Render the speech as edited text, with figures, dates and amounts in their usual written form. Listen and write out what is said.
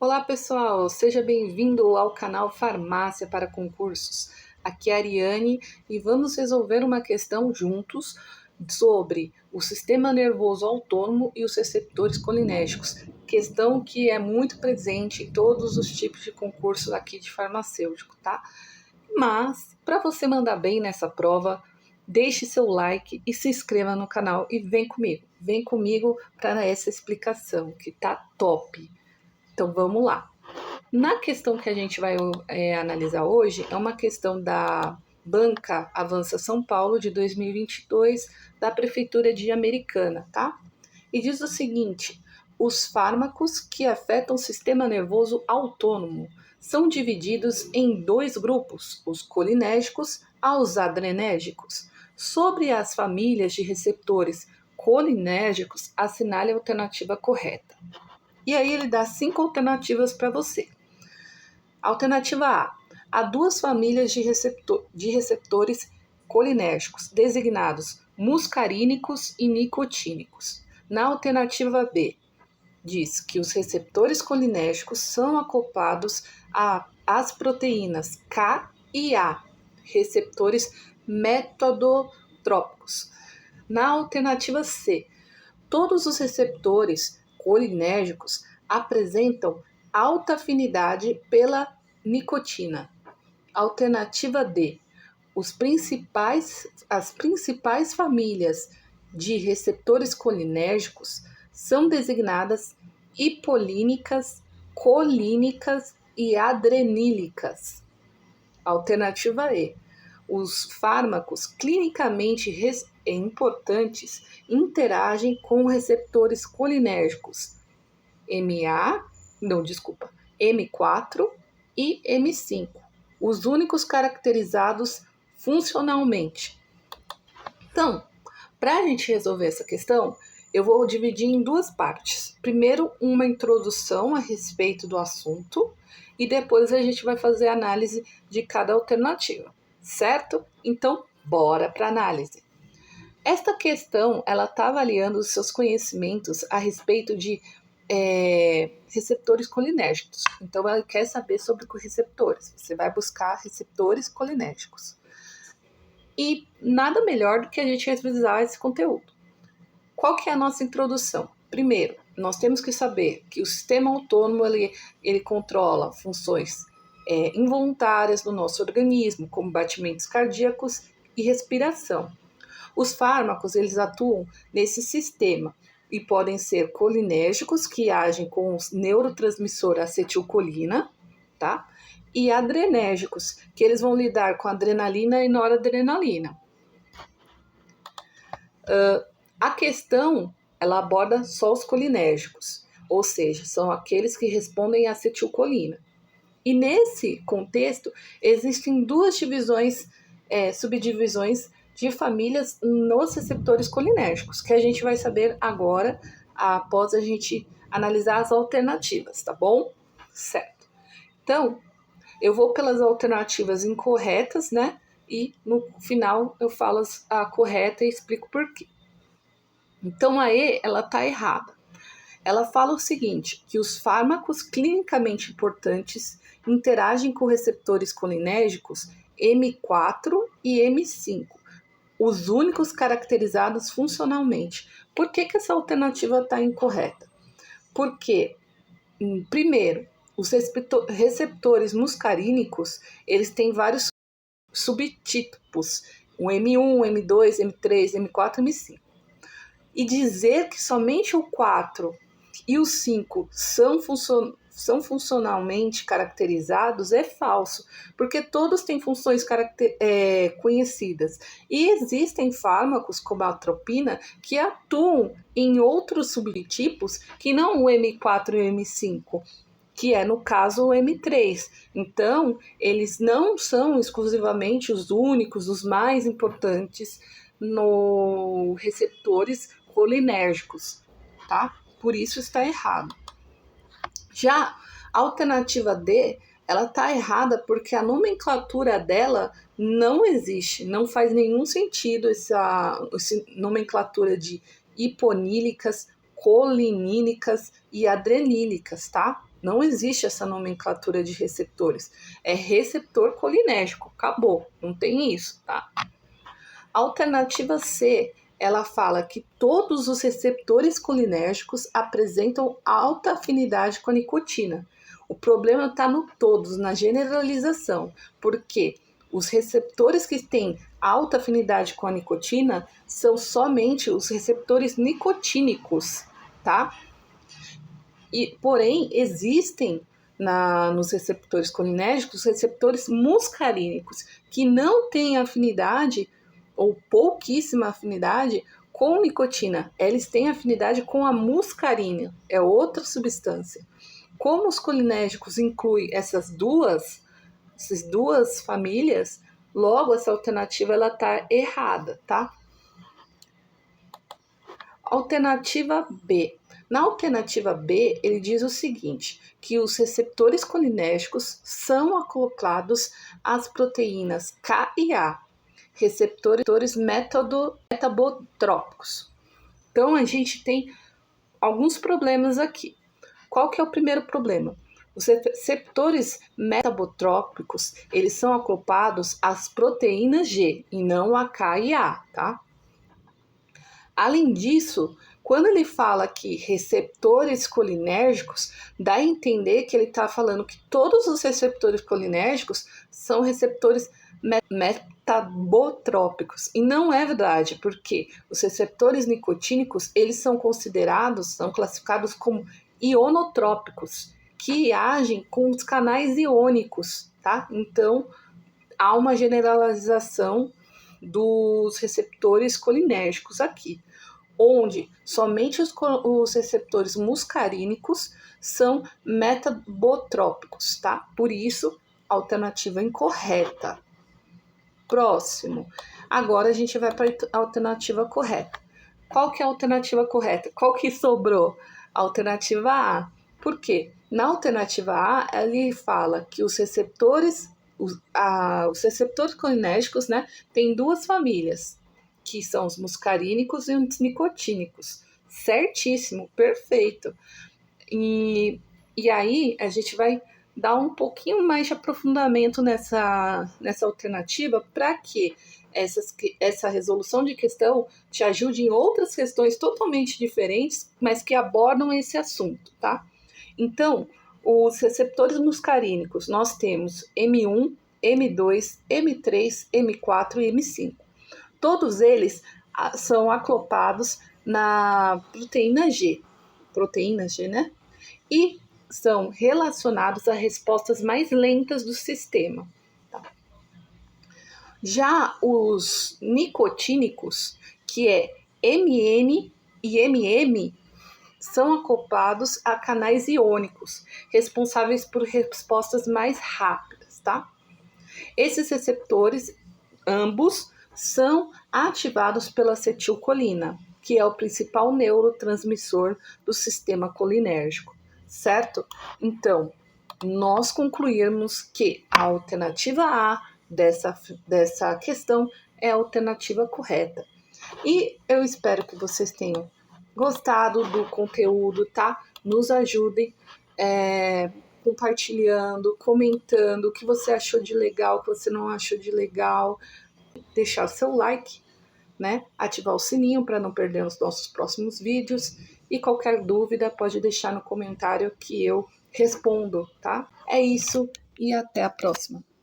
Olá pessoal, seja bem-vindo ao canal Farmácia para Concursos. Aqui é a Ariane e vamos resolver uma questão juntos sobre o sistema nervoso autônomo e os receptores colinérgicos. Questão que é muito presente em todos os tipos de concursos aqui de farmacêutico, tá? Mas, para você mandar bem nessa prova, deixe seu like e se inscreva no canal e vem comigo. Vem comigo para essa explicação que tá top. Então vamos lá. Na questão que a gente vai analisar hoje, é uma questão da Banca Avança São Paulo de 2022, da Prefeitura de Americana, tá? E diz o seguinte: os fármacos que afetam o sistema nervoso autônomo são divididos em dois grupos, os colinérgicos aos adrenérgicos. Sobre as famílias de receptores colinérgicos, assinale a alternativa correta. E aí ele dá 5 alternativas para você. Alternativa A. Há duas famílias de receptores colinérgicos, designados muscarínicos e nicotínicos. Na alternativa B, diz que os receptores colinérgicos são acoplados às proteínas K e A, receptores metodotrópicos. Na alternativa C, todos os receptores colinérgicos apresentam alta afinidade pela nicotina. Alternativa D. As principais famílias de receptores colinérgicos são designadas hipolínicas, colínicas e adrenílicas. Alternativa E. Os fármacos clinicamente importantes interagem com receptores colinérgicos M4 e M5, os únicos caracterizados funcionalmente. Então, para a gente resolver essa questão, eu vou dividir em duas partes. Primeiro, uma introdução a respeito do assunto e depois a gente vai fazer a análise de cada alternativa, certo? Então, bora para a análise. Esta questão, ela está avaliando os seus conhecimentos a respeito de receptores colinérgicos. Então, ela quer saber sobre receptores. Você vai buscar receptores colinérgicos. E nada melhor do que a gente revisar esse conteúdo. Qual que é a nossa introdução? Primeiro, nós temos que saber que o sistema autônomo, ele controla funções involuntárias do nosso organismo, como batimentos cardíacos e respiração. Os fármacos, eles atuam nesse sistema e podem ser colinérgicos, que agem com o neurotransmissor acetilcolina, tá? E adrenérgicos, que eles vão lidar com adrenalina e noradrenalina. A questão, ela aborda só os colinérgicos, ou seja, são aqueles que respondem à acetilcolina. E nesse contexto, existem duas subdivisões de famílias nos receptores colinérgicos, que a gente vai saber agora, após a gente analisar as alternativas, tá bom? Certo. Então, eu vou pelas alternativas incorretas, né? E no final eu falo a correta e explico por quê. Então, a E, ela tá errada. Ela fala o seguinte, que os fármacos clinicamente importantes interagem com receptores colinérgicos M4 e M5, os únicos caracterizados funcionalmente. Por que essa alternativa está incorreta? Porque, primeiro, os receptores muscarínicos, eles têm vários subtipos, o M1, M2, M3, M4 e M5. E dizer que somente o 4 e o 5 são funcionalmente caracterizados é falso, porque todos têm funções conhecidas. E existem fármacos, como a atropina, que atuam em outros subtipos que não o M4 e o M5, que é, no caso, o M3. Então, eles não são exclusivamente os únicos, os mais importantes nos receptores colinérgicos, tá? Por isso está errado. Já a alternativa D, ela está errada porque a nomenclatura dela não existe, não faz nenhum sentido essa nomenclatura de hiponílicas, colinílicas e adrenílicas, tá? Não existe essa nomenclatura de receptores. É receptor colinérgico, acabou, não tem isso, tá? A alternativa C, ela fala que todos os receptores colinérgicos apresentam alta afinidade com a nicotina. O problema está no todos, na generalização, porque os receptores que têm alta afinidade com a nicotina são somente os receptores nicotínicos, tá? Porém, existem nos receptores colinérgicos receptores muscarínicos, que não têm afinidade ou pouquíssima afinidade com nicotina. Eles têm afinidade com a muscarina, é outra substância. Como os colinérgicos incluem essas duas famílias, logo essa alternativa ela está errada, tá? Alternativa B. Na alternativa B, ele diz o seguinte, que os receptores colinérgicos são acoplados às proteínas K e A, receptores metabotrópicos. Então, a gente tem alguns problemas aqui. Qual que é o primeiro problema? Os receptores metabotrópicos, eles são acoplados às proteínas G e não a K e A, tá? Além disso, quando ele fala que receptores colinérgicos, dá a entender que ele está falando que todos os receptores colinérgicos são receptores metabotrópicos. E não é verdade, porque os receptores nicotínicos, eles são classificados como ionotrópicos, que agem com os canais iônicos, tá? Então, há uma generalização dos receptores colinérgicos aqui, onde somente os receptores muscarínicos são metabotrópicos, tá? Por isso, alternativa incorreta. Próximo. Agora a gente vai para a alternativa correta. Qual que é a alternativa correta? Qual que sobrou? A alternativa A. Por quê? Na alternativa A, ele fala que os receptores colinérgicos, né, tem duas famílias, que são os muscarínicos e os nicotínicos. Certíssimo, perfeito. E aí a gente vai dar um pouquinho mais de aprofundamento nessa alternativa para que essa resolução de questão te ajude em outras questões totalmente diferentes, mas que abordam esse assunto, tá? Então, os receptores muscarínicos, nós temos M1, M2, M3, M4 e M5. Todos eles são acoplados na proteína G, né? E são relacionados a respostas mais lentas do sistema. Tá? Já os nicotínicos, que é MN e MM, são acoplados a canais iônicos, responsáveis por respostas mais rápidas, tá? Esses receptores, ambos, são ativados pela acetilcolina, que é o principal neurotransmissor do sistema colinérgico, certo? Então, nós concluímos que a alternativa A dessa questão é a alternativa correta. E eu espero que vocês tenham gostado do conteúdo, tá? Nos ajudem compartilhando, comentando o que você achou de legal, o que você não achou de legal, deixar seu like, né? Ativar o sininho para não perder os nossos próximos vídeos e qualquer dúvida pode deixar no comentário que eu respondo, tá? É isso e até a próxima.